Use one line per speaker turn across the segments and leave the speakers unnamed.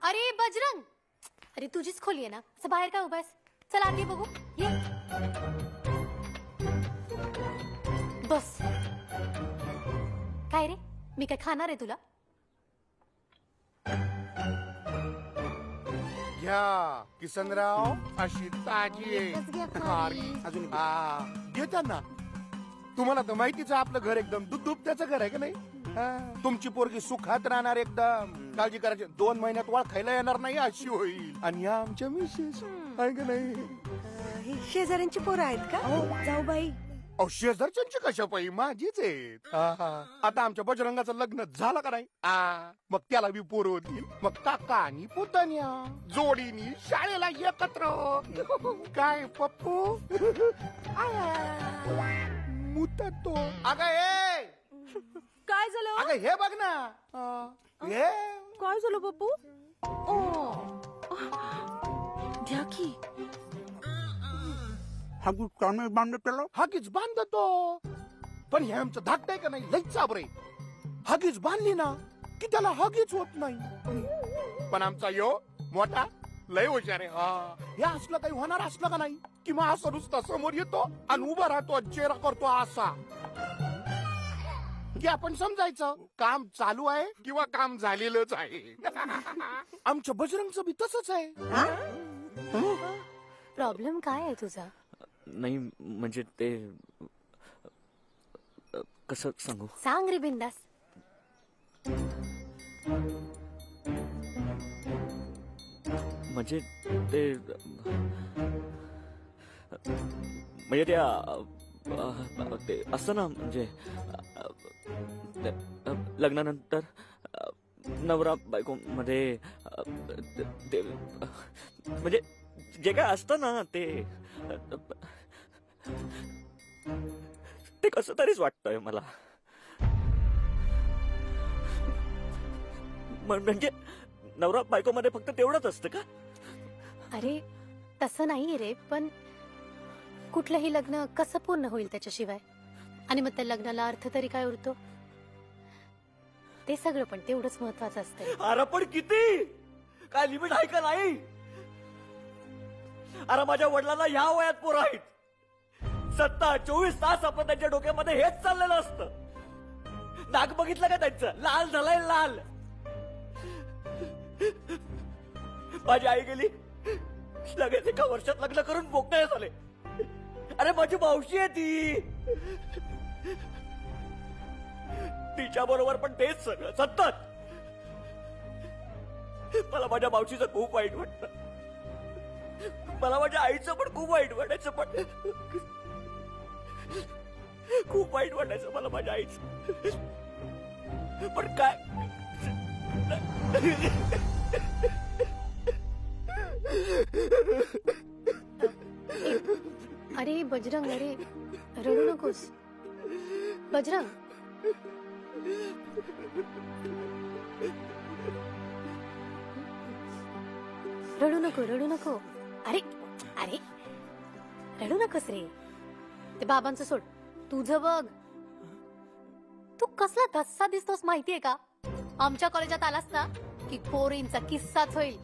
अरे बजरंग, अरे तुझीच खोली आहे ना, असं बाहेर काय उभा आहेस? चल आत ये बघू, ये बस. काय रे, मी काय खाणार आहे तुला?
घ्या किसनराव, अशी ताजी आहे. अजून घे त्यांना. तुम्हाला तर माहितीच आपलं घर एकदम दूध त्याचं घर आहे का नाही? तुमची पोरगी सुखात राहणार, एकदम काळजी करायची. 2 महिन्यात वाळ खायला येणार नाही अशी होईल. आणि या आमच्या मिसेस आहे का नाही?
शेजाऱ्यांची पोरं आहेत का? जाऊ बाई.
शेजारच्यांची कशा पाई, माझीच आहेत. आता आमच्या बजरंगाचं लग्न झालं का नाही? मग त्याला बी पोरं होतील. मग काका आणि पुतण्या जोडीनी शाळेला एकत्र. काय पप्पू मुतात तो. अगं हे
काय झालं?
अगं हे बघ ना. हे
काय झालं पप्पू? द्या की.
हागीच कामे बांधत त्याला. हागीच बांधतो, पण हे आमचं धाकट आहे का नाही, लईच चाबरे. हागीच बांधली ना की त्याला हागीच होत नाही. पण आमचा यो मोठा लय हुशार आहे. हे असलं काही होणार असलं का नाही कि मग असं नुसतं समोर येतो आणि उभा राहतो, चेहरा करतो असा की आपण समजायचं काम चालू आहे किंवा काम झालेलंच आहे. आमच्या बजरंगचं बी तसंच आहे.
प्रॉब्लेम काय आहे तुझा?
नाही म्हणजे ते कसं सांगू?
सांग रे बिंदास.
म्हणजे ते ते असं ना, म्हणजे लग्नानंतर नवरा बायको मध्ये ते म्हणजे जे काय असतं ना ते कसं तरीच वाटतंय मला. म्हणजे नवरा बायको मध्ये फक्त तेवढंच असतं का?
अरे तसं नाही रे, पण कुठलंही लग्न कसं पूर्ण होईल त्याच्याशिवाय? आणि मग त्या लग्नाला अर्थ तरी काय उरतो? ते सगळं पण तेवढंच महत्वाचं असतं.
अरे पण किती काय लिमिट आहे का नाही? अरे माझ्या वडिलांना ह्या वयात पोरं आहेत. 24 तास आपण त्यांच्या डोक्यामध्ये हेच चाललेलं असतं. नाक बघितलं का त्यांचं? लाल झालंय लाल. माझी आई गेली, लगेच 1 वर्षात लग्न करून मोकळे झाले. अरे माझी मावशी आहे ती. तिच्या बरोबर पण तेच सगळं सतत. मला माझ्या मावशीचं खूप वाईट वाटतं. मला माझ्या आईचं पण खूप वाईट वाटायचं. पण खूप वाईट वाटायचं मला माझ्या आईचं. पण काय
अरे बजरंग, अरे रडू नकोस बजरंग. रडू नको, रडू नको. अरे अरे रडू नकोस रे. ते बाबांचं सोड, तुझं बघ. तू कसला धस्सा दिसतोस माहितीये का? आमच्या कॉलेजात आलास ना की पोरींचा किस्साच होईल.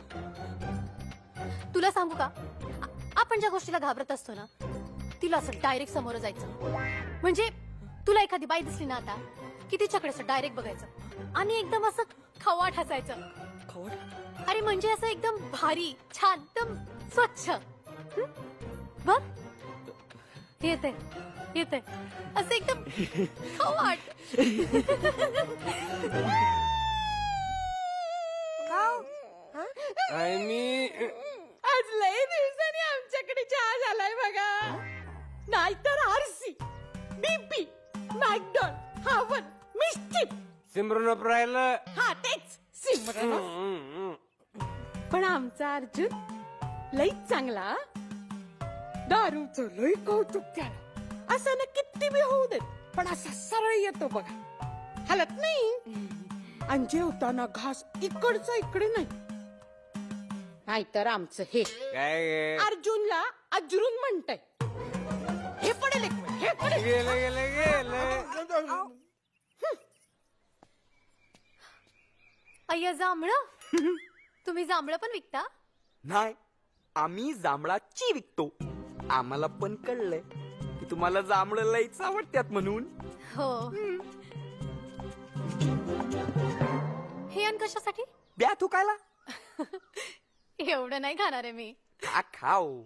तुला सांगू का, आपण ज्या गोष्टीला घाबरत असतो ना तिला असं डायरेक्ट समोर जायचं. म्हणजे तुला एखादी बाई दिसली ना आता की तिच्याकडे असं डायरेक्ट बघायचं आणि एकदम असं खवाट हसायचं. अरे म्हणजे असं एकदम भारी, छान, एकदम स्वच्छ. बघ येते येते असं एकदम खवाट.
आज लय दिवसांनी आमच्याकडे चहा झालाय बघा. नाहीतर आरसी, बीपी, मॅकडॉन, हावन, मिस्टिक,
सिमरन राहिलं.
हा तेच सिमरन. पण आमचा अर्जुन लई चांगला. दारूचं लई कौतुक त्याला. असं ना किती बी होऊ देत, पण असा सरळ येतो बघा, हलत नाही. आणि जेवताना घास इकडचा इकडे नाही. नाहीतर आमचं हे
काय
अर्जुनला अजरून म्हणताय. हे पडेल एक वेळ, हे पडेल.
गेलं गेलं गेलं.
अय्या जांभळं, तुम्ही जांभळं पण विकता?
नाही, आम्ही जांभळाची विकतो. आम्हाला पण कळलंय की तुम्हाला जांभळं लईच आवडतात म्हणून.
हो. हे अन कशासाठी?
द्या थुकायला.
एवढं नाही खाणार आहे मी.
का खाऊ.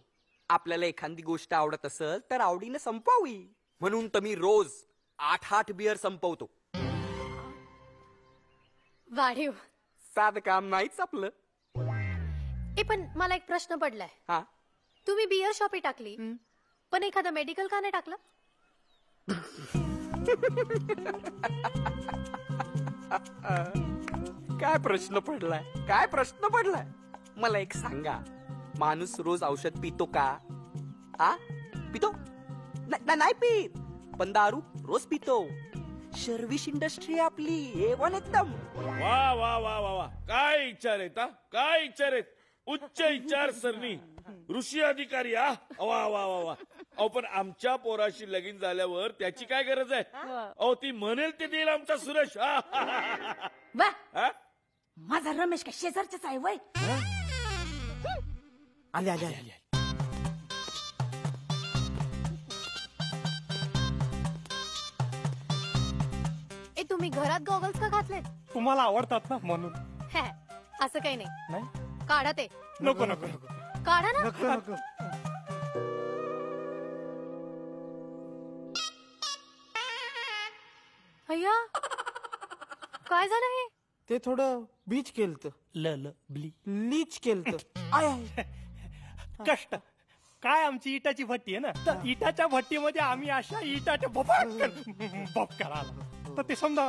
आपल्याला एखादी गोष्ट आवडत असेल तर आवडीनं संपवावी. म्हणून तर मी रोज 8 बियर संपवतो.
वाढीव.
साधं काम नाहीच आपलं.
पण मला एक प्रश्न पडलाय.
हा,
तुम्ही बियर शॉपी टाकली, पण एखादं मेडिकल का नाही टाकलं?
काय प्रश्न पडलाय, काय प्रश्न पडलाय. मला एक सांगा, माणूस रोज औषध पितो का? हा, पितो? नाही पित. पण दारू रोज पितो. सर्व्हिस इंडस्ट्री आपली A1 एकदम.
वा वा वा वा वा, काय विचार आहेत हा? काय विचार आहेत? उच्च विचार सरणी, ऋषी अधिकारी. हा, वा वा वा वा. अहो पण आमच्या पोराशी लगीन झाल्यावर त्याची काय गरज आहे? अहो ती म्हणेल ते देईल आमचा सुरेश.
वा,
हा?
माझा रमेश का शेजारच्याच आहे वय.
आले.
तुम्ही घरात गॉगल्स का घातलेत?
तुम्हाला आवडतात ना म्हणून.
हे, असं काही नाही.
नाही,
काढा ते.
नको नको
काढा ना.
नको.
अय्या, काय झालं हे?
ते थोडं बीच केलत. लीच केलत.
कष्ट काय, आमची इटाची भट्टी आहे ना, तर इटाच्या भट्टीमध्ये आम्ही अशा इटाच्या बॉपकार आला तर ते समजा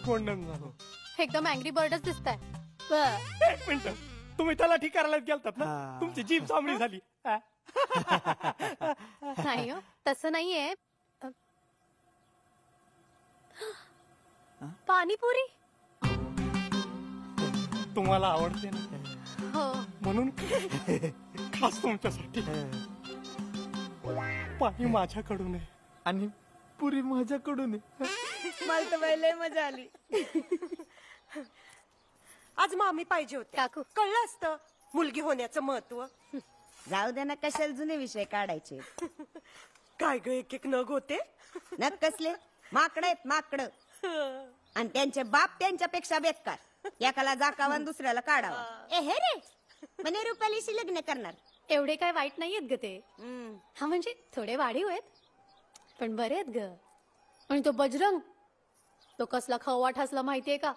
गोंडन झालो.
एकदम अँग्री बर्डच दिसताय.
एक मिनिट, तुम्ही त्याला ठीक करायला गेलतात ना, तुमची जीभ चांबडी झाली.
नाही हो, तसं नाहीये. पाणीपुरी.
तुम्हाला आवडते ना,
हो.
म्हणून खास तुमच्यासाठी पाणी माझ्याकडून आहे
आणि पुरी माझ्याकडून आहे.
मला तर लय मजा आली. आज मामी पाहिजे होते.
काकू.
कळलं असतं मुलगी होण्याचं महत्व.
जाऊ दे ना, कशाला जुने विषय काढायचे.
काय ग, एक नग होते.
नक कसले माकड आहेत, माकड. आणि त्यांचे बाप त्यांच्यापेक्षा बेकार. एकाला जाकावा आणि दुसऱ्याला काढावा. ए हे रे, म्हणे रुपालीशी लग्न करणार.
एवढे काय वाईट नाहीयेत ग ते. हा म्हणजे थोडे वाढीव आहेत, पण बरे आहेत ग. आणि तो बजरंग, तो कसला खवा ठासला माहितीये का?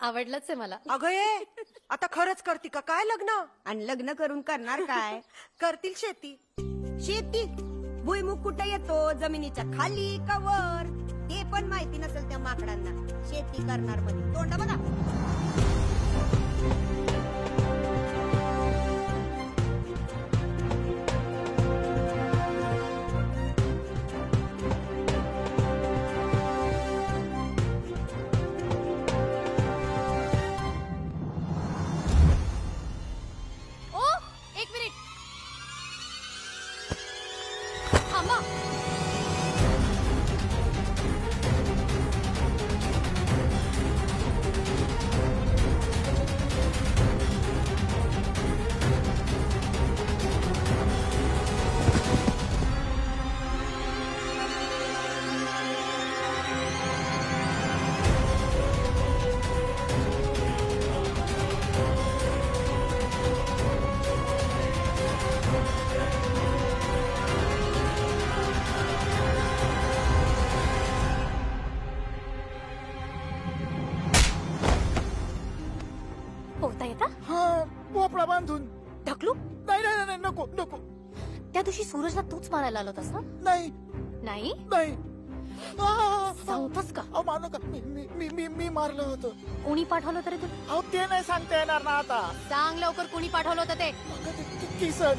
आवडलंच आहे मला.
अगं ये, आता खरंच करती का काय लग्न?
आणि लग्न करून करणार काय?
करतील शेती.
शेती. भुईमुग कुठे येतो, जमिनीच्या खाली का वर, ते पण माहिती नसेल त्या माकडांना. शेती करणार मध्ये तोंड बघा.
ओ, एक मिनिट थांबा. पोहता येता?
हा, भोपळा बांधून.
ढकलू?
नाही नाही नाही, नको नको.
त्या दिवशी सूरजला तूच मारायला आलो होतास ना?
नाही
नाही
नाही.
सांगतोस का?
अहो मानू का, मी मारलं होतं.
कोणी पाठवलं तरी तू?
अहो ते नाही सांगता येणार ना आता.
सांग लवकर, कोणी पाठवलं होतं ते?
किसन.